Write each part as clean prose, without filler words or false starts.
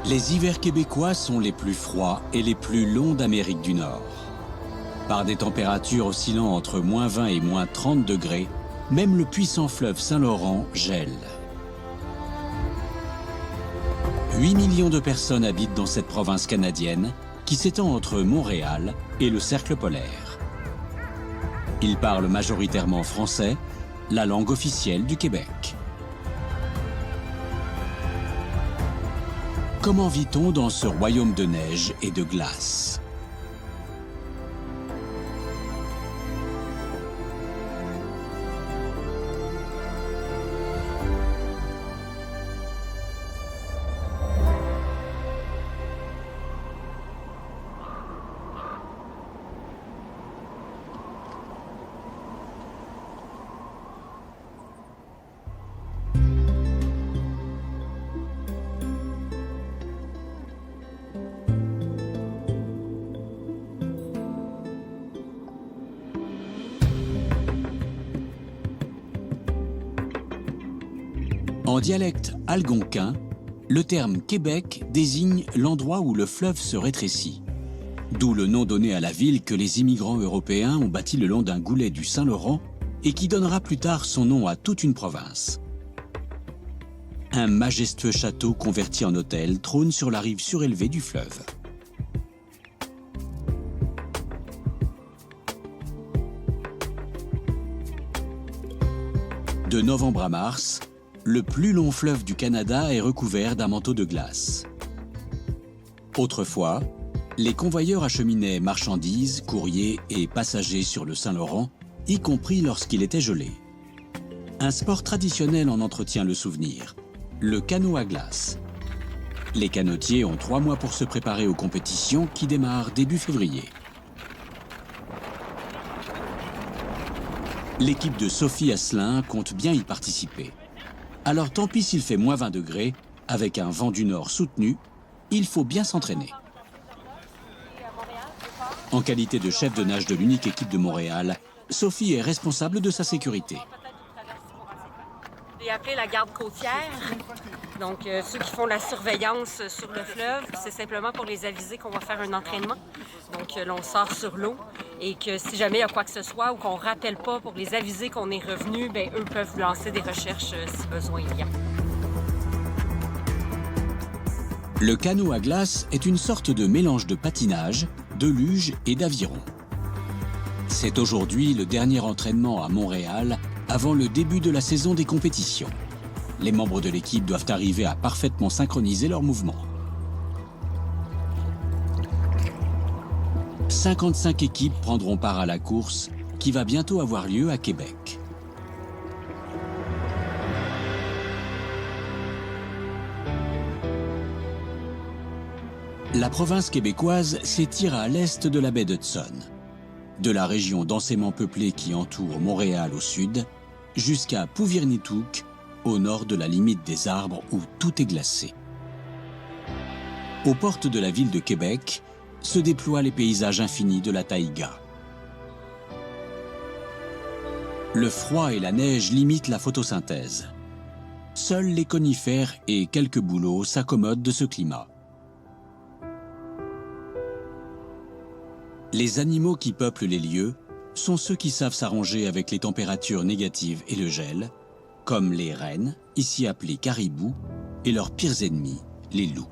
Les hivers québécois sont les plus froids et les plus longs d'Amérique du Nord. Par des températures oscillant entre -20 et -30 degrés, même le puissant fleuve Saint-Laurent gèle. 8 millions de personnes habitent dans cette province canadienne qui s'étend entre Montréal et le cercle polaire. Ils parlent majoritairement français, la langue officielle du Québec. Comment vit-on dans ce royaume de neige et de glace ? En dialecte algonquin, le terme Québec désigne l'endroit où le fleuve se rétrécit. D'où le nom donné à la ville que les immigrants européens ont bâti le long d'un goulet du Saint-Laurent et qui donnera plus tard son nom à toute une province. Un majestueux château converti en hôtel trône sur la rive surélevée du fleuve. De novembre à mars, le plus long fleuve du Canada est recouvert d'un manteau de glace. Autrefois, les convoyeurs acheminaient marchandises, courriers et passagers sur le Saint-Laurent, y compris lorsqu'il était gelé. Un sport traditionnel en entretient le souvenir, le canot à glace. Les canotiers ont 3 mois pour se préparer aux compétitions qui démarrent début février. L'équipe de Sophie Asselin compte bien y participer. Alors tant pis s'il fait -20 degrés, avec un vent du nord soutenu, il faut bien s'entraîner. En qualité de chef de nage de l'unique équipe de Montréal, Sophie est responsable de sa sécurité. J'ai appelé la garde côtière, donc ceux qui font la surveillance sur le fleuve, c'est simplement pour les aviser qu'on va faire un entraînement. Donc là, on sort sur l'eau et que si jamais il y a quoi que ce soit ou qu'on ne rappelle pas pour les aviser qu'on est revenu, bien, eux peuvent lancer des recherches si besoin il y a. Le canot à glace est une sorte de mélange de patinage, de luge et d'aviron. C'est aujourd'hui le dernier entraînement à Montréal avant le début de la saison des compétitions. Les membres de l'équipe doivent arriver à parfaitement synchroniser leurs mouvements. 55 équipes prendront part à la course qui va bientôt avoir lieu à Québec. La province québécoise s'étire à l'est de la baie d'Hudson, de la région densément peuplée qui entoure Montréal au sud, jusqu'à Pouvirnitouk, au nord de la limite des arbres où tout est glacé. Aux portes de la ville de Québec se déploient les paysages infinis de la taïga. Le froid et la neige limitent la photosynthèse. Seuls les conifères et quelques bouleaux s'accommodent de ce climat. Les animaux qui peuplent les lieux sont ceux qui savent s'arranger avec les températures négatives et le gel, comme les rennes, ici appelés caribous, et leurs pires ennemis, les loups.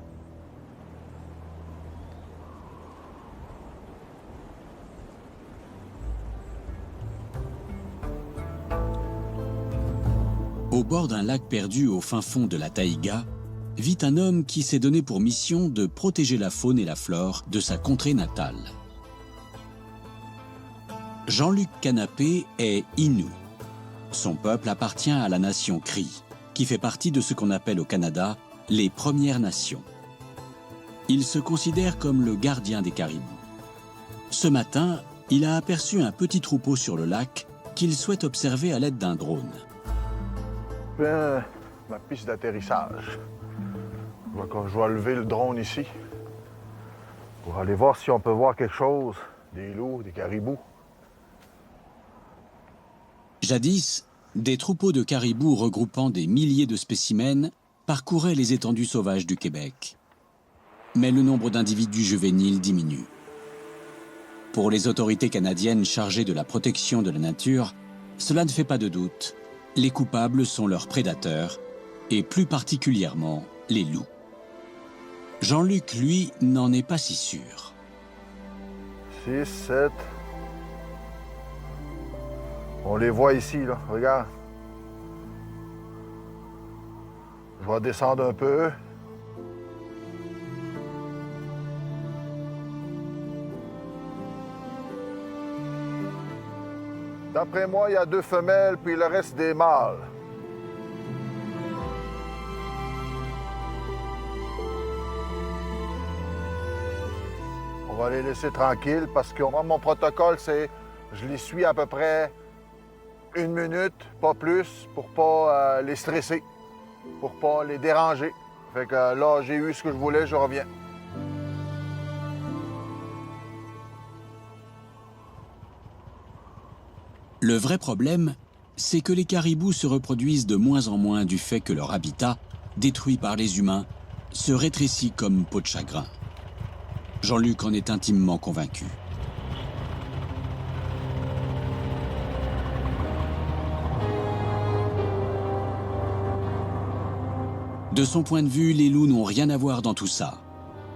Au bord d'un lac perdu au fin fond de la taïga, vit un homme qui s'est donné pour mission de protéger la faune et la flore de sa contrée natale. Jean-Luc Canapé est Innu. Son peuple appartient à la nation Crie, qui fait partie de ce qu'on appelle au Canada les Premières Nations. Il se considère comme le gardien des caribous. Ce matin, il a aperçu un petit troupeau sur le lac qu'il souhaite observer à l'aide d'un drone. Ma piste d'atterrissage. Je vais lever le drone ici pour aller voir si on peut voir quelque chose, des loups, des caribous. Jadis, des troupeaux de caribous regroupant des milliers de spécimens parcouraient les étendues sauvages du Québec. mais le nombre d'individus juvéniles diminue. Pour les autorités canadiennes chargées de la protection de la nature, cela ne fait pas de doute, les coupables sont leurs prédateurs, et plus particulièrement les loups. Jean-Luc, lui, n'en est pas si sûr. 6, 7. On les voit ici, là. Regarde. Je vais descendre un peu. D'après moi, il y a 2 femelles, puis le reste des mâles. On va les laisser tranquilles parce que moi, mon protocole, c'est je les suis à peu près 1 minute, pas plus, pour pas les stresser, pour pas les déranger. Fait que là, j'ai eu ce que je voulais, je reviens. Le vrai problème, c'est que les caribous se reproduisent de moins en moins du fait que leur habitat, détruit par les humains, se rétrécit comme peau de chagrin. Jean-Luc en est intimement convaincu. De son point de vue, les loups n'ont rien à voir dans tout ça.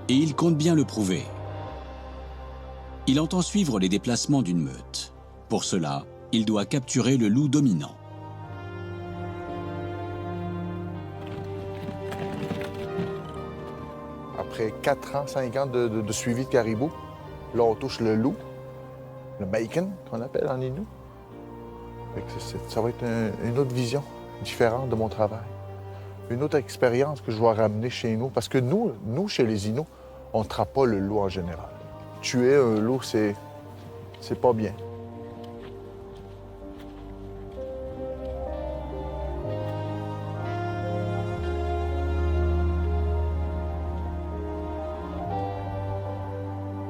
Et il compte bien le prouver. Il entend suivre les déplacements d'une meute. Pour cela, il doit capturer le loup dominant. Après 4 ans, 5 ans de suivi de caribou, là, on touche le loup, le bacon, qu'on appelle en Innu. Fait que ça va être une autre vision différente de mon travail. Une autre expérience que je dois ramener chez nous. Parce que nous chez les Inuits, on ne trappe pas le loup en général. Tuer un loup, c'est pas bien.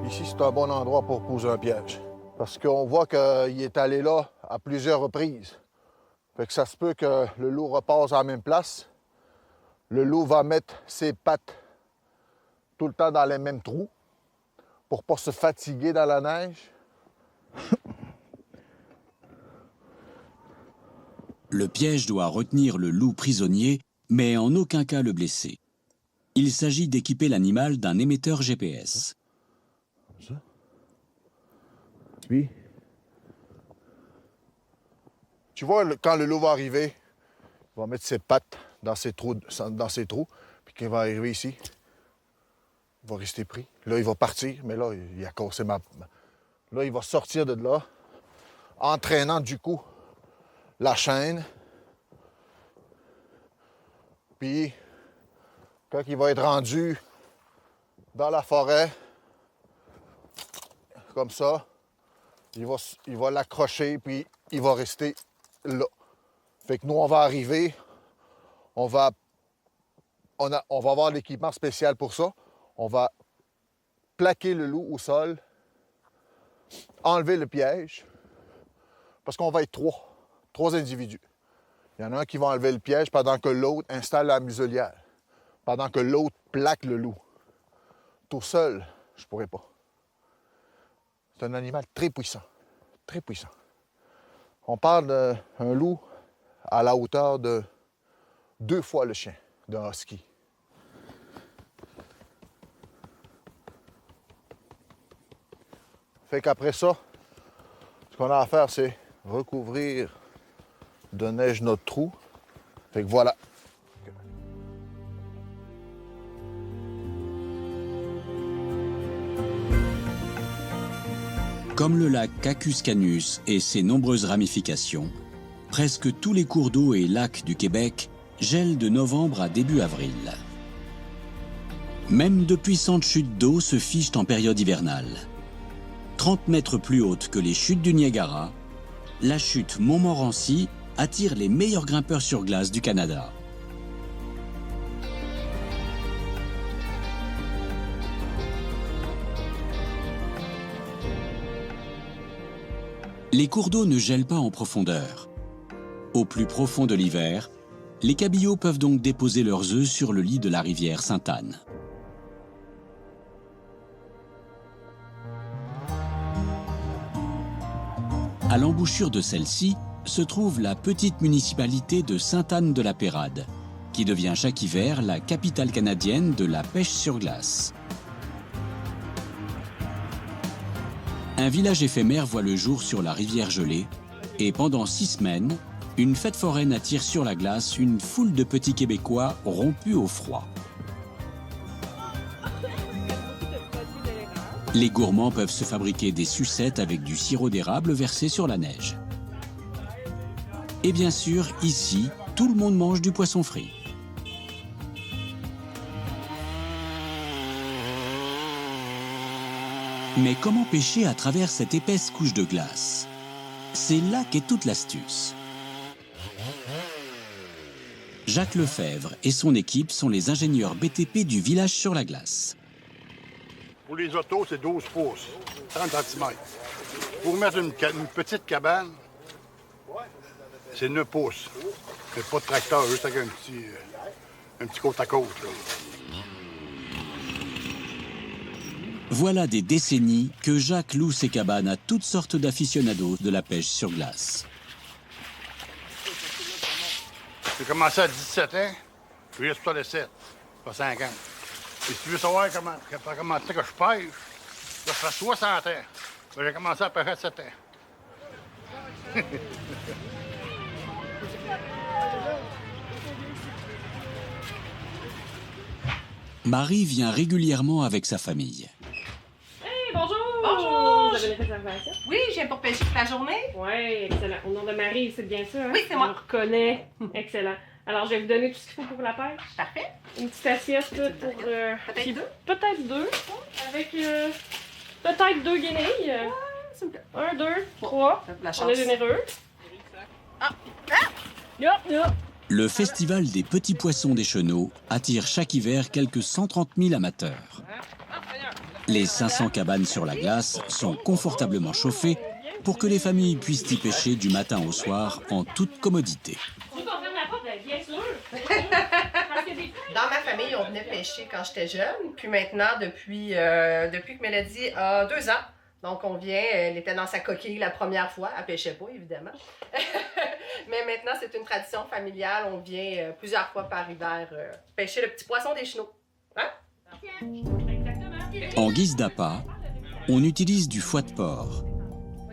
Ici, c'est un bon endroit pour poser un piège. Parce qu'on voit qu'il est allé là à plusieurs reprises. Fait que ça se peut que le loup repasse à la même place. Le loup va mettre ses pattes tout le temps dans les mêmes trous pour ne pas se fatiguer dans la neige. Le piège doit retenir le loup prisonnier, mais en aucun cas le blesser. Il s'agit d'équiper l'animal d'un émetteur GPS. Comme ça. Puis, tu vois, quand le loup va arriver, il va mettre ses pattes dans ses trous, puis quand il va arriver ici, il va rester pris. Là, il va partir, mais là, il a cassé ma... Là, il va sortir de là, entraînant du coup la chaîne. Puis, quand il va être rendu dans la forêt, comme ça, il va l'accrocher, puis il va rester là. Fait que nous, on va arriver, on va avoir l'équipement spécial pour ça. On va plaquer le loup au sol, enlever le piège, parce qu'on va être 3 individus. Il y en a un qui va enlever le piège pendant que l'autre installe la muselière, pendant que l'autre plaque le loup. Tout seul, je ne pourrais pas. C'est un animal très puissant, très puissant. On parle d'un loup à la hauteur de 2 fois le chien d'un husky. Fait qu'après ça, ce qu'on a à faire, c'est recouvrir de neige notre trou. Fait que voilà. Comme le lac Cacus Canus et ses nombreuses ramifications, presque tous les cours d'eau et lacs du Québec gèlent de novembre à début avril. Même de puissantes chutes d'eau se fichent en période hivernale. 30 mètres plus haute que les chutes du Niagara, la chute Montmorency attire les meilleurs grimpeurs sur glace du Canada. Les cours d'eau ne gèlent pas en profondeur. Au plus profond de l'hiver, les cabillots peuvent donc déposer leurs œufs sur le lit de la rivière Sainte-Anne. À l'embouchure de celle-ci se trouve la petite municipalité de Sainte-Anne-de-la-Pérade, qui devient chaque hiver la capitale canadienne de la pêche sur glace. Un village éphémère voit le jour sur la rivière gelée et pendant 6 semaines, une fête foraine attire sur la glace une foule de petits Québécois rompus au froid. Les gourmands peuvent se fabriquer des sucettes avec du sirop d'érable versé sur la neige. Et bien sûr, ici, tout le monde mange du poisson frit. Mais comment pêcher à travers cette épaisse couche de glace? C'est là qu'est toute l'astuce. Jacques Lefebvre et son équipe sont les ingénieurs BTP du village sur la glace. Pour les autos, c'est 12 pouces, 30 cm. Pour mettre une petite cabane, c'est 9 pouces. C'est pas de tracteur, juste avec un petit côte à côte. Là. Voilà des décennies que Jacques loue ses cabanes à toutes sortes d'aficionados de la pêche sur glace. J'ai commencé à 17 ans, puis reste pas de 7, pas 50. Et si tu veux savoir comment que je pêche, ça fait 60 ans. Ben, j'ai commencé à pêcher à 7 ans. Marie vient régulièrement avec sa famille. Hey, bonjour! Bonjour! Vous avez une réservation? Oui, je viens pour pêcher toute la journée. Oui, excellent. Au nom de Marie, c'est bien ça? Hein? Oui, c'est moi. On le reconnaît. Excellent. Alors, je vais vous donner tout ce qu'il faut pour la pêche. Parfait. Une petite assiette là, pour... Peut-être deux? Peut-être 2. Avec peut-être 2 guenilles. S'il vous plaît. 1, 2, 3. La On chance. est généreux. Yup, yup. Le Festival des petits poissons des Chenaux attire chaque hiver quelques 130 000 amateurs. Les 500 cabanes sur la glace sont confortablement chauffées pour que les familles puissent y pêcher du matin au soir en toute commodité. Tu veux qu'on ferme la porte? Bien sûr. Parce que des fois, Dans ma famille, on venait pêcher quand j'étais jeune. Puis maintenant, depuis que Mélodie a 2 ans, donc on vient, elle était dans sa coquille la première fois. Elle pêchait pas, évidemment. Mais maintenant, c'est une tradition familiale. On vient plusieurs fois par hiver pêcher le petit poisson des chenaux. Hein? En guise d'appât, on utilise du foie de porc.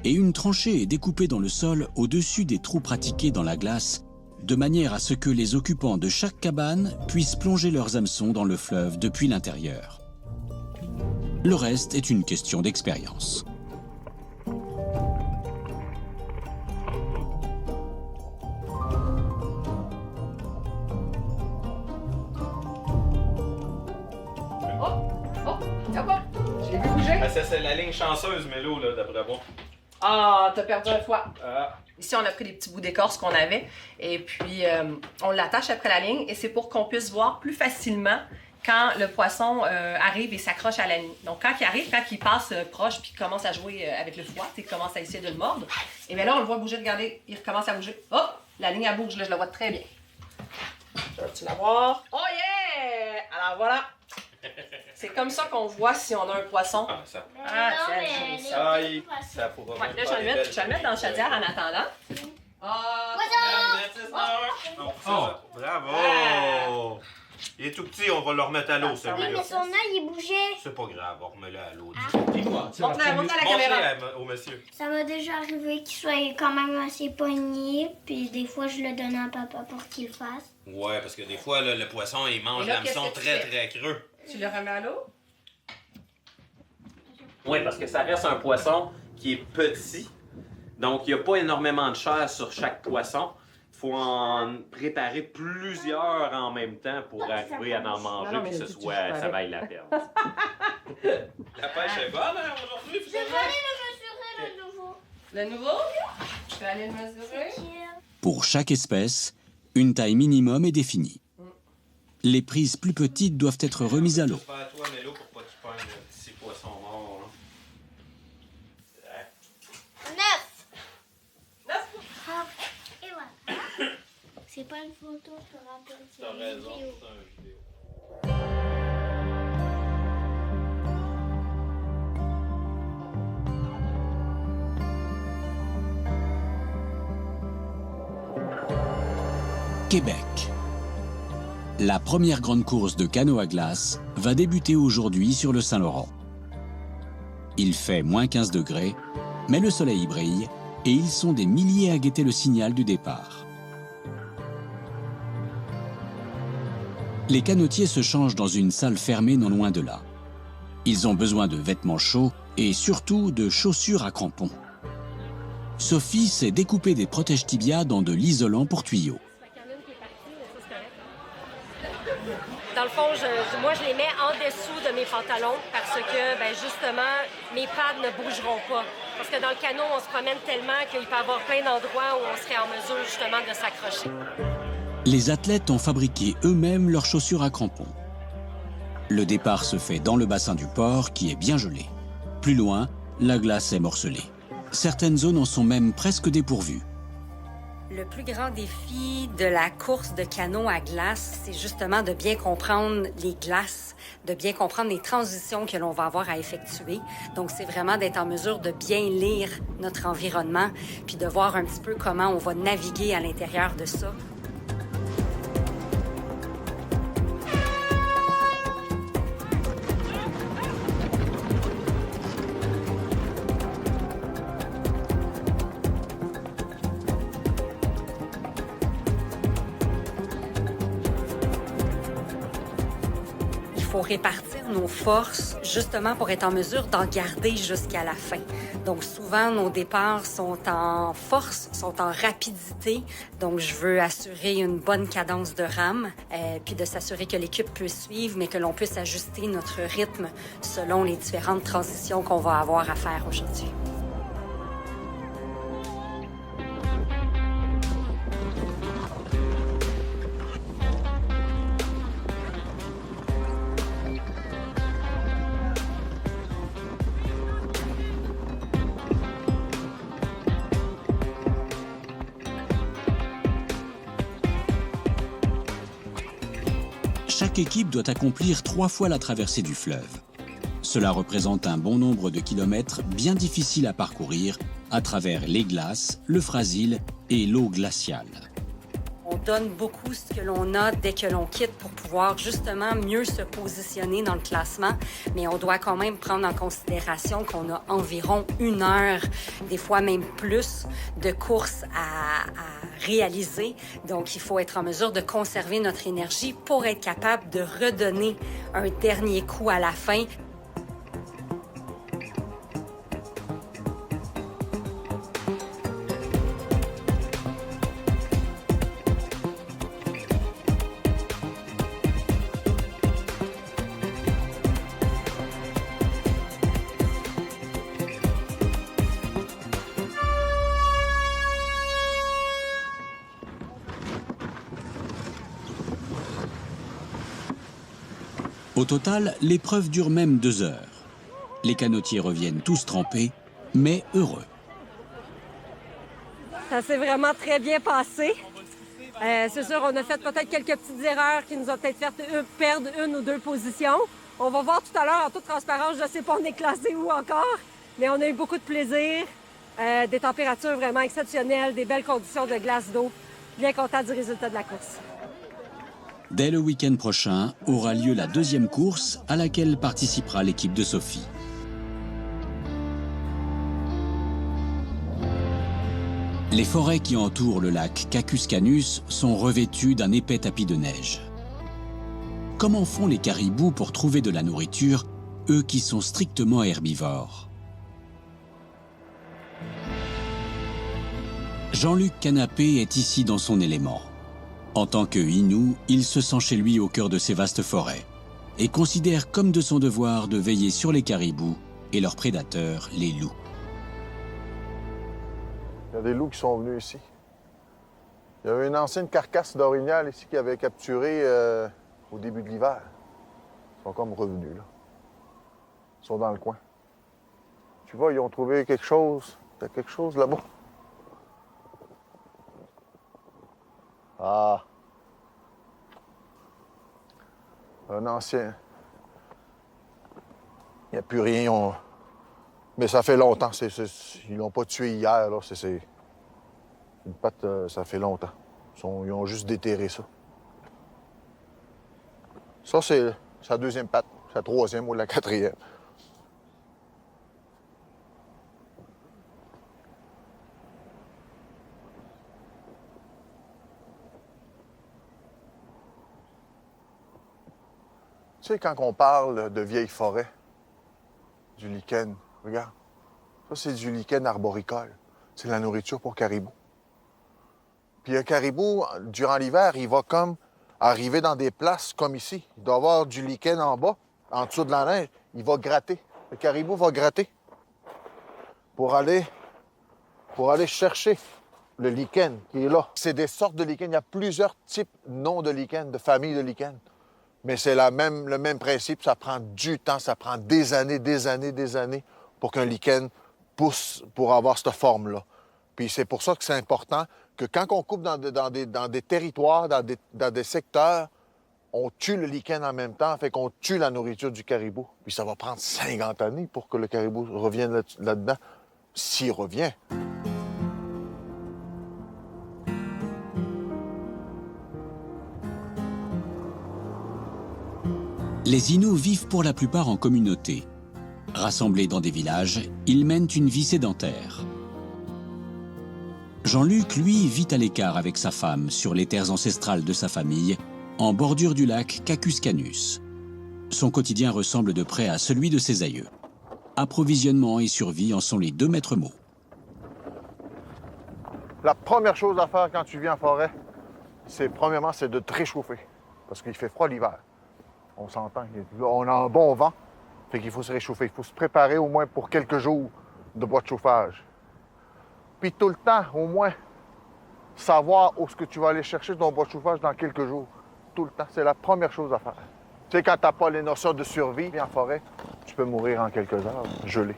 Et une tranchée est découpée dans le sol au-dessus des trous pratiqués dans la glace, de manière à ce que les occupants de chaque cabane puissent plonger leurs hameçons dans le fleuve depuis l'intérieur. Le reste est une question d'expérience. J'ai vu bouger. Ah, ça, c'est la ligne chanceuse, Mélo, là, d'après moi. Ah, t'as perdu un foie. Ah. Ici, on a pris des petits bouts d'écorce qu'on avait et puis on l'attache après la ligne et c'est pour qu'on puisse voir plus facilement quand le poisson arrive et s'accroche à la ligne. Donc, quand il arrive, quand il passe proche puis qu'il commence à jouer avec le foie, il commence à essayer de le mordre, et bien là, on le voit bouger, regardez, il recommence à bouger. Oh, la ligne, elle bouge, là, je la vois très bien. Tu la voir? Oh yeah! Alors voilà! C'est comme ça qu'on voit si on a un poisson. Ah, ça. Ah, c'est joli, ça. Aïe, ça pourra Ouais, là, je vais le mettre dans le chaudière en attendant. Ah, Oh, bravo! Il est tout petit, on va le remettre à l'eau, Oui, celui-là. mais son œil, il bougeait. C'est pas grave, on remet-le à l'eau. montre-la à la caméra. Montre-le au monsieur. Ça m'est déjà arrivé qu'il soit quand même assez pogné, puis des fois, je le donne à papa pour qu'il le fasse. Ouais, parce que des fois, là, le poisson, il mange Et là, l'hameçon qu'est-ce que tu très, fais? très creux. Tu le remets à l'eau? Oui, parce que ça reste un poisson qui est petit. Donc, il n'y a pas énormément de chair sur chaque poisson. Il faut en préparer plusieurs en même temps pour arriver à en manger Non, et mais que ce tu soit, parlais. ça vaille la peine. La pêche est bonne, hein, aujourd'hui, Je vais aller le mesurer le nouveau. Le nouveau? Je vais aller le mesurer. Pour chaque espèce, une taille minimum est définie. Les prises plus petites doivent être remises à l'eau. J'espère à toi, Mélo, pour pas que tu prennes le petit poisson mort. Hein. 9. Ah, et voilà. C'est pas une photo, je te rappelle. C'est T'as une raison, vidéo. c'est un vidéo. Québec. La première grande course de canot à glace va débuter aujourd'hui sur le Saint-Laurent. Il fait moins 15 degrés, mais le soleil brille et ils sont des milliers à guetter le signal du départ. Les canotiers se changent dans une salle fermée non loin de là. Ils ont besoin de vêtements chauds et surtout de chaussures à crampons. Sophie s'est découpé des protège-tibias dans de l'isolant pour tuyaux. Dans le fond, moi, je les mets en dessous de mes pantalons parce que, justement, mes pads ne bougeront pas. Parce que dans le canot, on se promène tellement qu'il peut y avoir plein d'endroits où on serait en mesure, justement, de s'accrocher. Les athlètes ont fabriqué eux-mêmes leurs chaussures à crampons. Le départ se fait dans le bassin du port qui est bien gelé. Plus loin, la glace est morcelée. Certaines zones en sont même presque dépourvues. Le plus grand défi de la course de canot à glace, c'est justement de bien comprendre les glaces, de bien comprendre les transitions que l'on va avoir à effectuer. Donc, c'est vraiment d'être en mesure de bien lire notre environnement, puis de voir un petit peu comment on va naviguer à l'intérieur de ça. Il faut répartir nos forces justement pour être en mesure d'en garder jusqu'à la fin. Donc souvent, nos départs sont en force, sont en rapidité. Donc je veux assurer une bonne cadence de rame, puis de s'assurer que l'équipe puisse suivre, mais que l'on puisse ajuster notre rythme selon les différentes transitions qu'on va avoir à faire aujourd'hui. Chaque équipe doit accomplir 3 fois la traversée du fleuve. Cela représente un bon nombre de kilomètres bien difficiles à parcourir à travers les glaces, le frasile et l'eau glaciale. On donne beaucoup ce que l'on a dès que l'on quitte pour pouvoir justement mieux se positionner dans le classement, mais on doit quand même prendre en considération qu'on a environ 1 heure, des fois même plus, de course à réaliser. Donc, il faut être en mesure de conserver notre énergie pour être capable de redonner un dernier coup à la fin. Au total, l'épreuve dure même 2 heures. Les canotiers reviennent tous trempés, mais heureux. Ça s'est vraiment très bien passé. C'est sûr, on a fait peut-être quelques petites erreurs qui nous ont peut-être fait perdre 1 ou 2 positions. On va voir tout à l'heure, en toute transparence, je ne sais pas on est classé où encore, mais on a eu beaucoup de plaisir, des températures vraiment exceptionnelles, des belles conditions de glace d'eau. Bien content du résultat de la course. Dès le week-end prochain aura lieu la 2e course à laquelle participera l'équipe de Sophie. Les forêts qui entourent le lac Cacus Canus sont revêtues d'un épais tapis de neige. Comment font les caribous pour trouver de la nourriture, eux qui sont strictement herbivores? Jean-Luc Canapé est ici dans son élément. En tant que Innu, il se sent chez lui au cœur de ces vastes forêts et considère comme de son devoir de veiller sur les caribous et leurs prédateurs, les loups. Il y a des loups qui sont venus ici. Il y avait une ancienne carcasse d'orignal ici qui avait capturé au début de l'hiver. Ils sont comme revenus, là. Ils sont dans le coin. Tu vois, ils ont trouvé quelque chose. Il y a quelque chose là-bas. Ah! Un ancien. Il n'y a plus rien. Mais ça fait longtemps. Ils l'ont pas tué hier, là. C'est une patte, ça fait longtemps. Ils ont juste déterré ça. Ça, c'est sa deuxième patte, sa troisième ou la quatrième. Tu sais, quand on parle de vieilles forêts, du lichen, regarde, ça, c'est du lichen arboricole. C'est la nourriture pour caribou. Puis un caribou, durant l'hiver, il va comme arriver dans des places comme ici. Il doit avoir du lichen en bas, en dessous de la neige. Il va gratter. Le caribou va gratter pour aller chercher le lichen qui est là. C'est des sortes de lichen. Il y a plusieurs types, noms de lichen, de familles de lichen. Mais c'est le même principe. Ça prend du temps, ça prend des années pour qu'un lichen pousse pour avoir cette forme-là. Puis c'est pour ça que c'est important que quand on coupe dans des territoires, dans des secteurs, on tue le lichen en même temps, fait qu'on tue la nourriture du caribou. Puis ça va prendre 50 années pour que le caribou revienne là-dedans, s'il revient. Les Inuits vivent pour la plupart en communauté. Rassemblés dans des villages, ils mènent une vie sédentaire. Jean-Luc, lui, vit à l'écart avec sa femme sur les terres ancestrales de sa famille, en bordure du lac Cacuscanus. Son quotidien ressemble de près à celui de ses aïeux. Approvisionnement et survie en sont les deux maîtres mots. La première chose à faire quand tu vis en forêt, c'est de te réchauffer. Parce qu'il fait froid l'hiver. On s'entend. On a un bon vent. Fait qu'il faut se réchauffer. Il faut se préparer au moins pour quelques jours de bois de chauffage. Puis tout le temps, au moins, savoir où est-ce que tu vas aller chercher ton bois de chauffage dans quelques jours. Tout le temps. C'est la première chose à faire. Tu sais, quand tu n'as pas les notions de survie en forêt, tu peux mourir en quelques heures, gelé.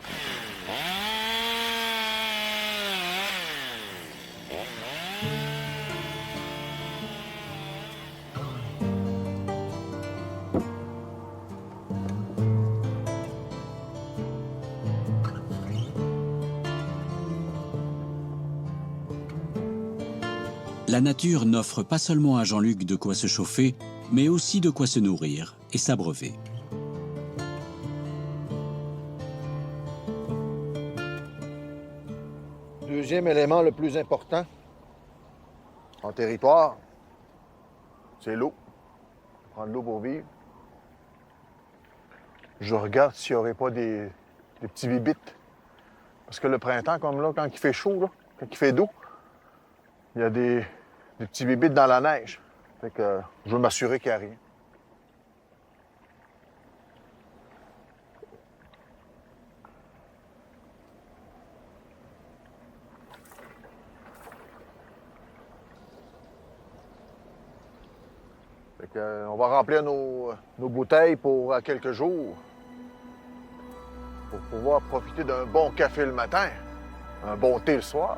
La nature n'offre pas seulement à Jean-Luc de quoi se chauffer, mais aussi de quoi se nourrir et s'abreuver. Deuxième élément le plus important en territoire, c'est l'eau. Prendre l'eau pour vivre. Je regarde s'il n'y aurait pas des petits bibites. Parce que le printemps, comme là, quand il fait chaud, là, quand il fait doux, il y a des petits bibites dans la neige. Fait que je veux m'assurer qu'il n'y a rien. Fait que, on va remplir nos bouteilles pour quelques jours. Pour pouvoir profiter d'un bon café le matin, un bon thé le soir.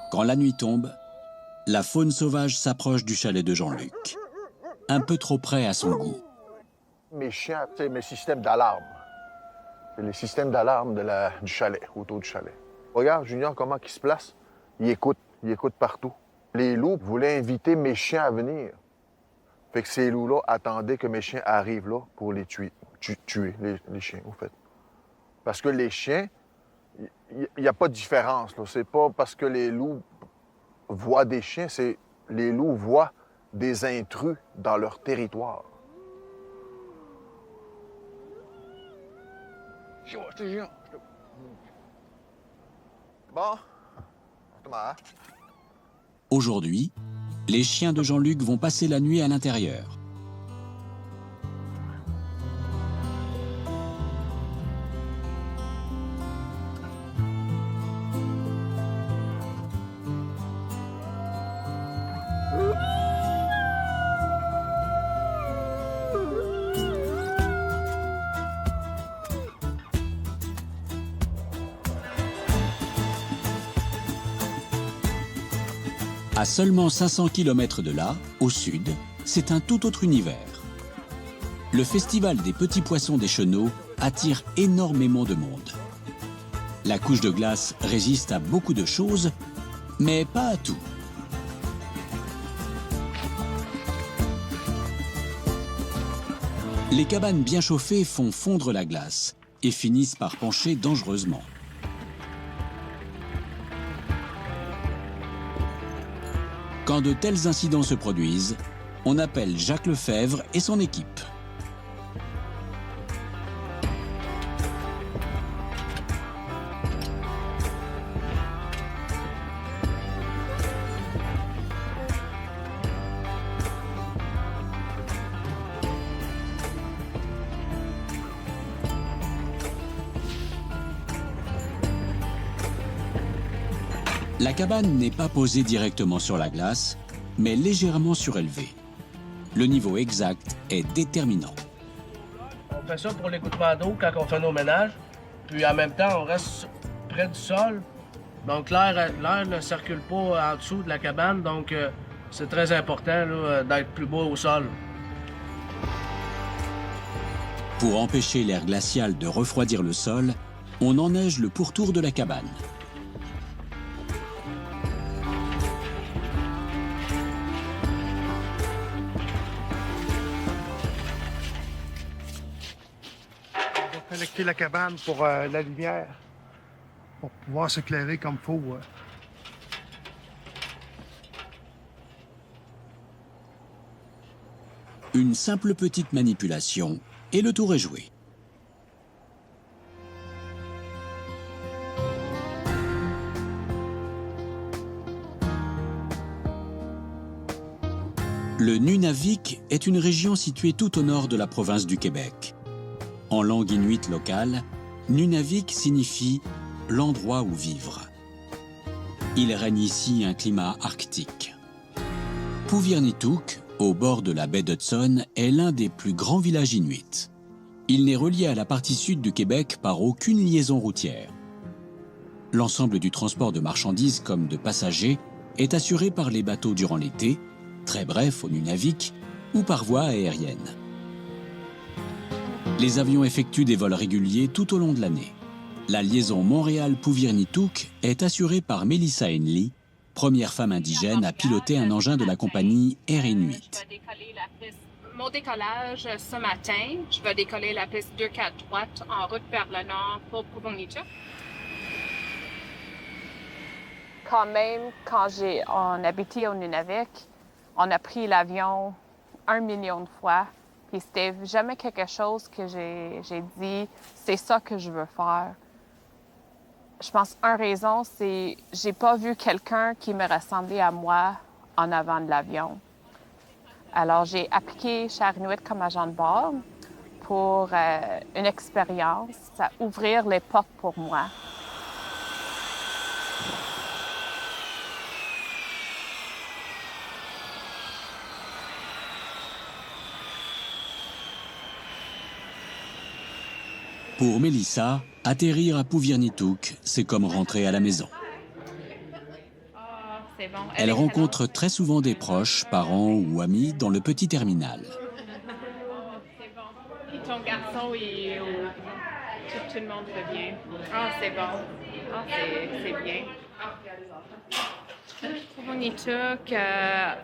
Quand la nuit tombe, la faune sauvage s'approche du chalet de Jean-Luc, un peu trop près à son goût. Mes chiens, c'est mes systèmes d'alarme. C'est les systèmes d'alarme du chalet, autour du chalet. Regarde, Junior, comment il se place. Il écoute partout. Les loups voulaient inviter mes chiens à venir. Fait que ces loups-là attendaient que mes chiens arrivent là pour les tuer. Tuer les chiens, au fait. Parce que les chiens, il n'y a pas de différence. C'est pas parce que les loups voient des chiens, c'est les loups voient des intrus dans leur territoire. Bon. Aujourd'hui, les chiens de Jean-Luc vont passer la nuit à l'intérieur. À seulement 500 km de là, au sud, c'est un tout autre univers. Le festival des petits poissons des Chenaux attire énormément de monde. La couche de glace résiste à beaucoup de choses, mais pas à tout. Les cabanes bien chauffées font fondre la glace et finissent par pencher dangereusement. Quand de tels incidents se produisent, on appelle Jacques Lefebvre et son équipe. La cabane n'est pas posée directement sur la glace, mais légèrement surélevée. Le niveau exact est déterminant. On fait ça pour l'écoutement d'eau quand on fait nos ménages. Puis en même temps, on reste près du sol. Donc l'air ne circule pas en dessous de la cabane. Donc c'est très important d'être plus bas au sol. Pour empêcher l'air glacial de refroidir le sol, on enneige le pourtour de la cabane. Connecter la cabane pour la lumière, pour pouvoir s'éclairer comme il faut. Une simple petite manipulation et le tour est joué. Le Nunavik est une région située tout au nord de la province du Québec. En langue inuite locale, Nunavik signifie « l'endroit où vivre ». Il règne ici un climat arctique. Puvirnituk, au bord de la baie d'Hudson, est l'un des plus grands villages inuits. Il n'est relié à la partie sud du Québec par aucune liaison routière. L'ensemble du transport de marchandises comme de passagers est assuré par les bateaux durant l'été, très bref au Nunavik, ou par voie aérienne. Les avions effectuent des vols réguliers tout au long de l'année. La liaison Montréal-Puvirnituk est assurée par Melissa Henley, première femme indigène à piloter un engin de la compagnie Air Inuit. Mon décollage ce matin, je vais décoller la piste 2-4 droite en route vers le nord pour Puvirnituk. Quand même, quand on habitait au Nunavik, on a pris l'avion 1 million de fois. Puis c'était jamais quelque chose que j'ai dit, c'est ça que je veux faire. Je pense une raison, c'est j'ai pas vu quelqu'un qui me ressemblait à moi en avant de l'avion. Alors j'ai appliqué chez Air Inuit comme agent de bord pour une expérience, ça ouvrir les portes pour moi. Pour Melissa, atterrir à Puvirnituk, c'est comme rentrer à la maison. C'est bon. Elle rencontre très souvent des proches, parents ou amis dans le petit terminal. C'est bon. Et ton garçon, tout le monde va bien. Ah, c'est bon. Ah, c'est bien. Puvirnituk,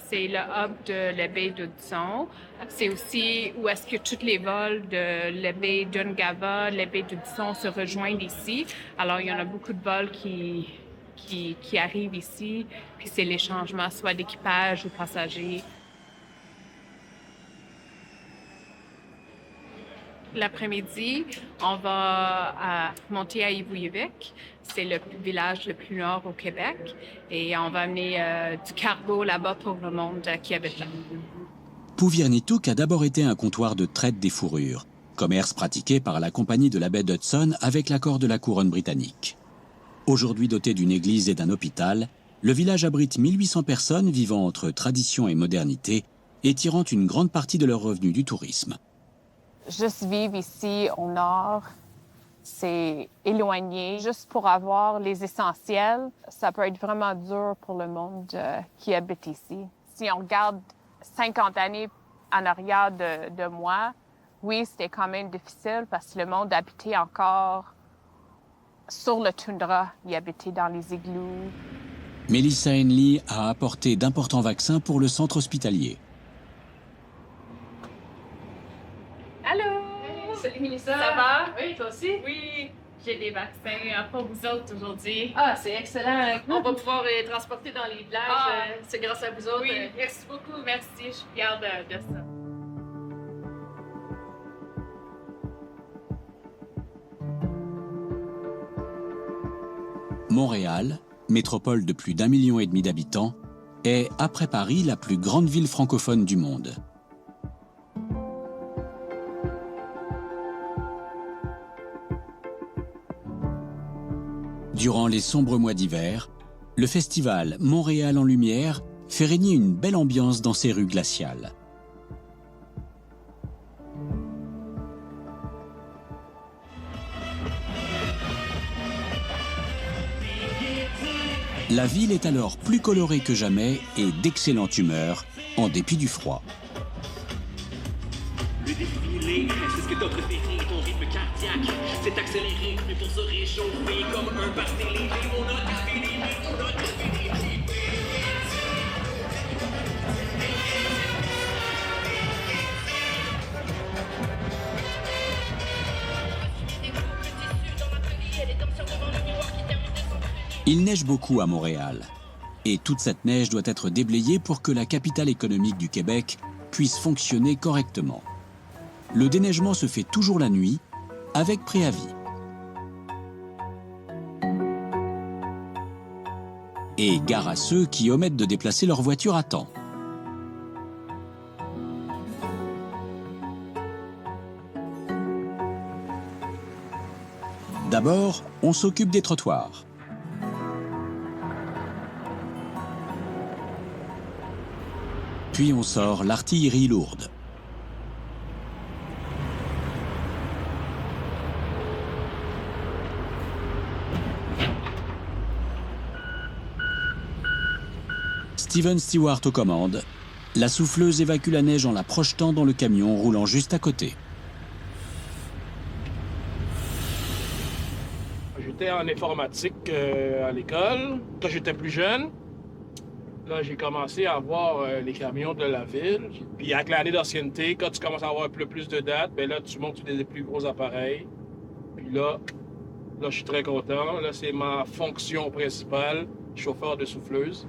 c'est le hub de la baie d'Hudson. C'est aussi où est-ce que tous les vols de la baie d'Ungava, la baie d'Hudson se rejoignent ici. Alors, il y en a beaucoup de vols qui arrivent ici, puis c'est les changements soit d'équipage ou passagers. L'après-midi, on va monter à Ivuyavik. C'est le village le plus nord au Québec. Et on va amener du cargo là-bas pour le monde qui habite là. Puvirnituk a d'abord été un comptoir de traite des fourrures, commerce pratiqué par la compagnie de la baie d'Hudson avec l'accord de la couronne britannique. Aujourd'hui doté d'une église et d'un hôpital, le village abrite 1800 personnes vivant entre tradition et modernité et tirant une grande partie de leurs revenus du tourisme. Juste vivre ici au nord, c'est éloigné. Juste pour avoir les essentiels, ça peut être vraiment dur pour le monde qui habite ici. Si on regarde 50 années en arrière de moi, oui, c'était quand même difficile parce que le monde habitait encore sur le toundra. Il habitait dans les igloos. Melissa Henley a apporté d'importants vaccins pour le centre hospitalier. Allô! Salut Melissa! Ça va? Oui, toi aussi? Oui! J'ai des vaccins pour vous autres aujourd'hui. Ah, c'est excellent! On va pouvoir les transporter dans les villages. C'est grâce à vous autres. Oui, merci beaucoup. Merci, je suis fière de ça. Montréal, métropole de plus d'1,5 million d'habitants, est, après Paris, la plus grande ville francophone du monde. Durant les sombres mois d'hiver, le festival Montréal en Lumière fait régner une belle ambiance dans ces rues glaciales. La ville est alors plus colorée que jamais et d'excellente humeur, en dépit du froid. Le défilé, c'est ce que t'as préféré, ton rythme cardiaque s'est accéléré, mais pour se réchauffer comme un party léger, on a Il neige beaucoup à Montréal. Et toute cette neige doit être déblayée pour que la capitale économique du Québec puisse fonctionner correctement. Le déneigement se fait toujours la nuit, avec préavis. Et gare à ceux qui omettent de déplacer leur voiture à temps. D'abord, on s'occupe des trottoirs. Puis on sort l'artillerie lourde. Steven Stewart aux commandes. La souffleuse évacue la neige en la projetant dans le camion roulant juste à côté. J'étais en informatique à l'école quand j'étais plus jeune. Là, j'ai commencé à voir les camions de la ville. Puis avec l'année d'ancienneté, quand tu commences à avoir un peu plus de dates, ben là, tu montes sur des plus gros appareils. Puis là, je suis très content. Là, c'est ma fonction principale, chauffeur de souffleuse.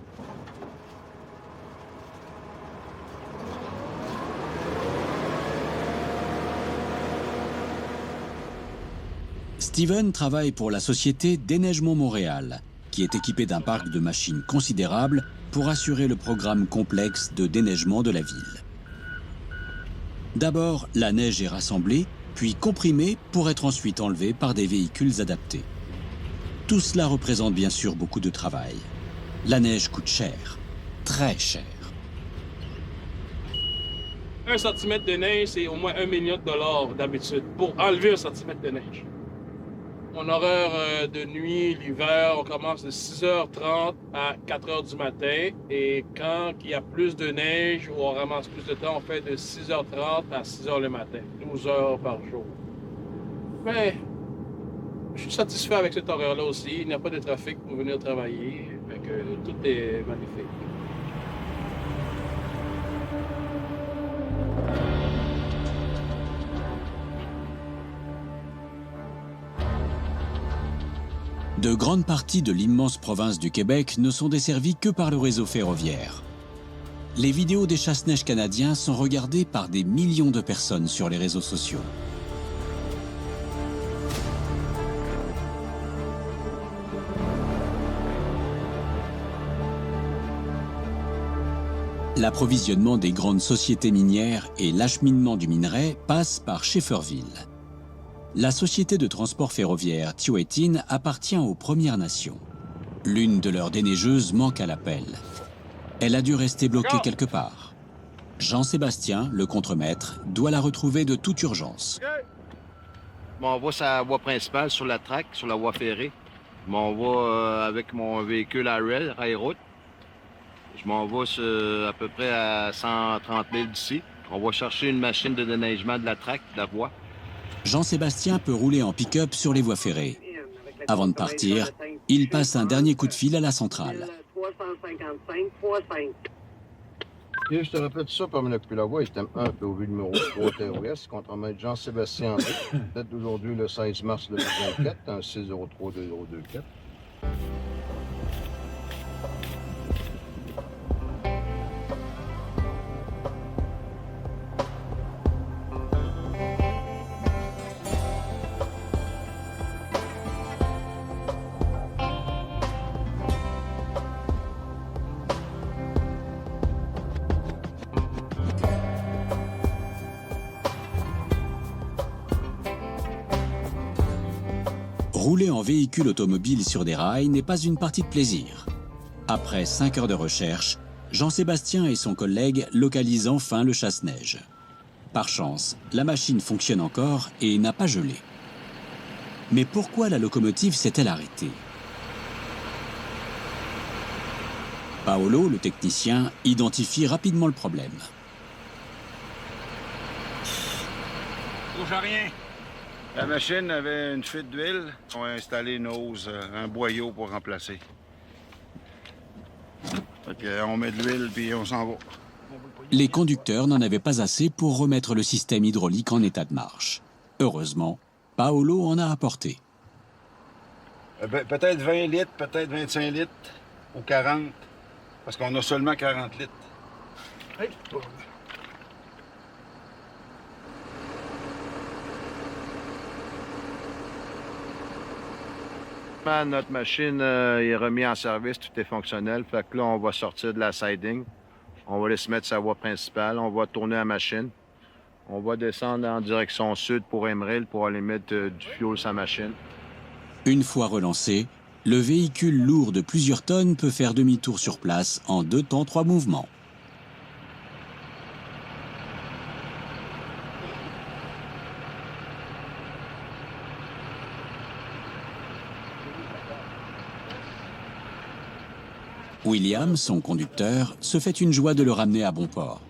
Steven travaille pour la société Déneigement Montréal, qui est équipée d'un parc de machines considérable pour assurer le programme complexe de déneigement de la ville. D'abord, la neige est rassemblée, puis comprimée pour être ensuite enlevée par des véhicules adaptés. Tout cela représente bien sûr beaucoup de travail. La neige coûte cher, très cher. 1 centimètre de neige, c'est au moins $1 million d'habitude pour enlever 1 centimètre de neige. Mon horaire de nuit, l'hiver, on commence de 6h30 à 4h du matin. Et quand il y a plus de neige ou on ramasse plus de temps, on fait de 6h30 à 6h le matin, 12 heures par jour. Mais je suis satisfait avec cet horaire-là aussi. Il n'y a pas de trafic pour venir travailler. Fait que tout est magnifique. De grandes parties de l'immense province du Québec ne sont desservies que par le réseau ferroviaire. Les vidéos des chasse-neige canadiens sont regardées par des millions de personnes sur les réseaux sociaux. L'approvisionnement des grandes sociétés minières et l'acheminement du minerai passent par Schefferville. La société de transport ferroviaire Tioétine appartient aux Premières Nations. L'une de leurs déneigeuses manque à l'appel. Elle a dû rester bloquée quelque part. Jean-Sébastien, le contremaître, doit la retrouver de toute urgence. Je m'en vais sur la voie principale, sur la track, sur la voie ferrée. Je m'en vais avec mon véhicule à rail, rail-route. Je m'en vais à peu près à 130 000 d'ici. On va chercher une machine de déneigement de la traque, de la voie. Jean-Sébastien peut rouler en pick-up sur les voies ferrées. Avant de partir, il passe un dernier coup de fil à la centrale. 355.5. Et je te répète ça comme le plus la voie, c'était un POV numéro 3 TOS contre maître Jean-Sébastien André. Date d'aujourd'hui, le 16 mars 2024, un 603-2024. Rouler en véhicule automobile sur des rails n'est pas une partie de plaisir. Après 5 heures de recherche, Jean-Sébastien et son collègue localisent enfin le chasse-neige. Par chance, la machine fonctionne encore et n'a pas gelé. Mais pourquoi la locomotive s'est-elle arrêtée? Paolo, le technicien, identifie rapidement le problème. Touche à rien. La machine avait une fuite d'huile. On a installé une hose, un boyau pour remplacer. On met de l'huile puis on s'en va. Les conducteurs n'en avaient pas assez pour remettre le système hydraulique en état de marche. Heureusement, Paolo en a apporté. Peut-être 20 litres, peut-être 25 litres ou 40, parce qu'on a seulement 40 litres. Hey. Notre machine est remise en service, tout est fonctionnel. Fait que là, on va sortir de la siding. On va laisser mettre sa voie principale. On va tourner la machine. On va descendre en direction sud pour Emeril pour aller mettre du fuel sur la machine. Une fois relancé, le véhicule lourd de plusieurs tonnes peut faire demi-tour sur place en 2 temps 3 mouvements. William, son conducteur, se fait une joie de le ramener à bon port.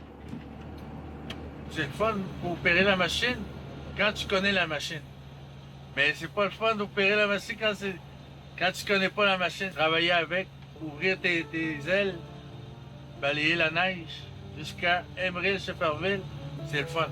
C'est le fun d'opérer la machine quand tu connais la machine. Mais c'est pas le fun d'opérer la machine quand tu connais pas la machine. Travailler avec, ouvrir tes ailes, balayer la neige jusqu'à Emeril-Shefferville, c'est le fun.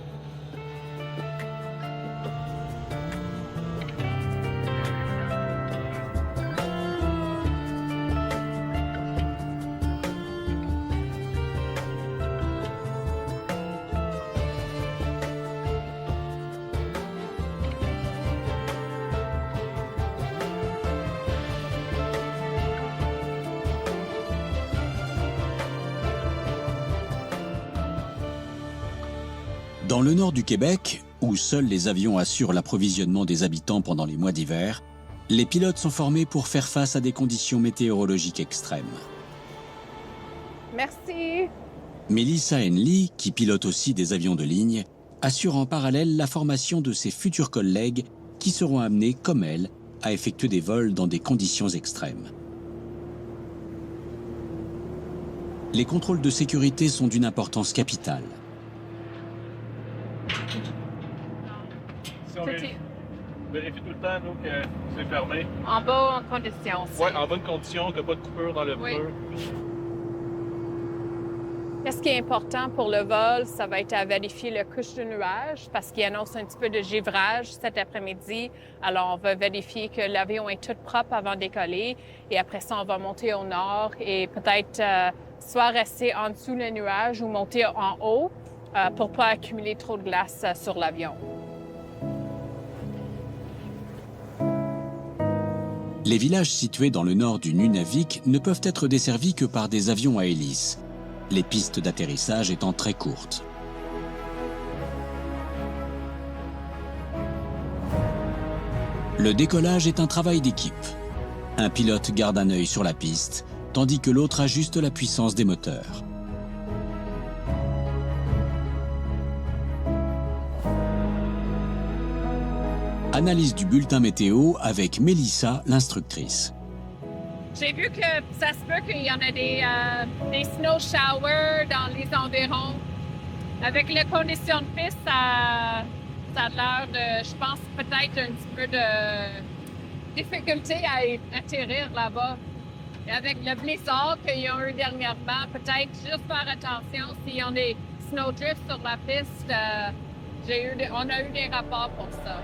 Dans le nord du Québec, où seuls les avions assurent l'approvisionnement des habitants pendant les mois d'hiver, les pilotes sont formés pour faire face à des conditions météorologiques extrêmes. Merci. Melissa Henley, qui pilote aussi des avions de ligne, assure en parallèle la formation de ses futurs collègues qui seront amenés, comme elle, à effectuer des vols dans des conditions extrêmes. Les contrôles de sécurité sont d'une importance capitale. Si on vérifie tout le temps nous, que c'est fermé. En bonne condition. Oui, en bonne condition, qu'il n'y a pas de coupure dans le feu. Qu'est-ce qui est important pour le vol, ça va être à vérifier le couche de nuages parce qu'il annonce un petit peu de givrage cet après-midi. Alors, on va vérifier que l'avion est tout propre avant de décoller. Et après ça, on va monter au nord et peut-être soit rester en dessous le nuage ou monter en haut pour ne pas accumuler trop de glace sur l'avion. Les villages situés dans le nord du Nunavik ne peuvent être desservis que par des avions à hélice, les pistes d'atterrissage étant très courtes. Le décollage est un travail d'équipe. Un pilote garde un œil sur la piste, tandis que l'autre ajuste la puissance des moteurs. Analyse du bulletin météo avec Melissa, l'instructrice. J'ai vu que ça se peut qu'il y en a des snow showers dans les environs. Avec les conditions de piste, ça a l'air de, je pense, peut-être un petit peu de difficulté à atterrir là-bas. Et avec le blizzard qu'ils ont eu dernièrement, peut-être juste faire attention s'il y a des snowdrifts sur la piste. On a eu des rapports pour ça.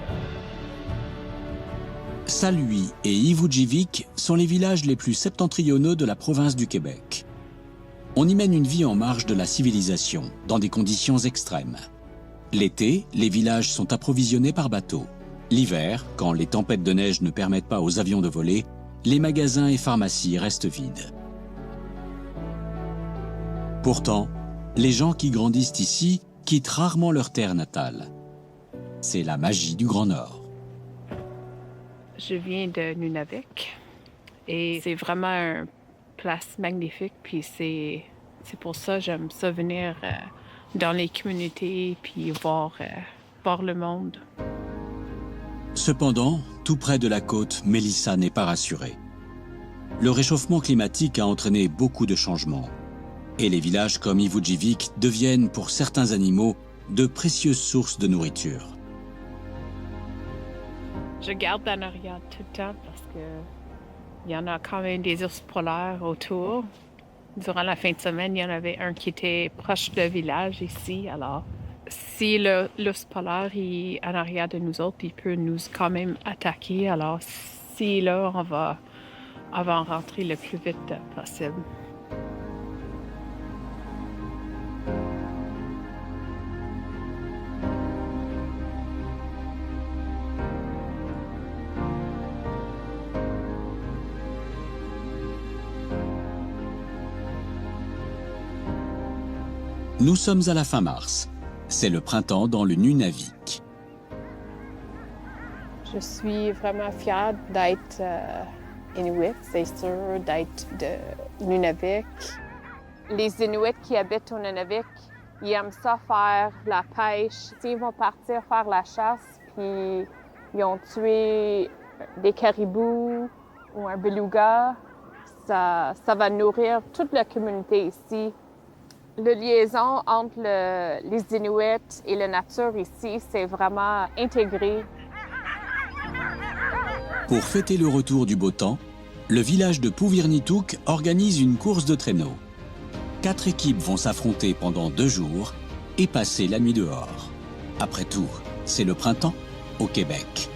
Saint-Louis et Ivujivik sont les villages les plus septentrionaux de la province du Québec. On y mène une vie en marge de la civilisation, dans des conditions extrêmes. L'été, les villages sont approvisionnés par bateau. L'hiver, quand les tempêtes de neige ne permettent pas aux avions de voler, les magasins et pharmacies restent vides. Pourtant, les gens qui grandissent ici quittent rarement leur terre natale. C'est la magie du Grand Nord. Je viens de Nunavik et c'est vraiment une place magnifique. Puis c'est pour ça que j'aime ça venir dans les communautés puis voir le monde. Cependant, tout près de la côte, Mélissa n'est pas rassurée. Le réchauffement climatique a entraîné beaucoup de changements. Et les villages comme Ivujivik deviennent, pour certains animaux, de précieuses sources de nourriture. Je garde en arrière tout le temps parce qu'il y en a quand même des ours polaires autour. Durant la fin de semaine, il y en avait un qui était proche du village ici. Alors, si l'ours polaire est en arrière de nous autres, il peut nous quand même attaquer. Alors, si là, on va rentrer le plus vite possible. Nous sommes à la fin mars. C'est le printemps dans le Nunavik. Je suis vraiment fière d'être Inuit, c'est sûr, d'être de Nunavik. Les Inuits qui habitent au Nunavik, ils aiment ça faire la pêche. Ils vont partir faire la chasse, puis ils ont tué des caribous ou un beluga. Ça va nourrir toute la communauté ici. La liaison entre les Inuits et la nature ici, c'est vraiment intégré. Pour fêter le retour du beau temps, le village de Puvirniituk organise une course de traîneau. 4 équipes vont s'affronter pendant 2 jours et passer la nuit dehors. Après tout, c'est le printemps au Québec.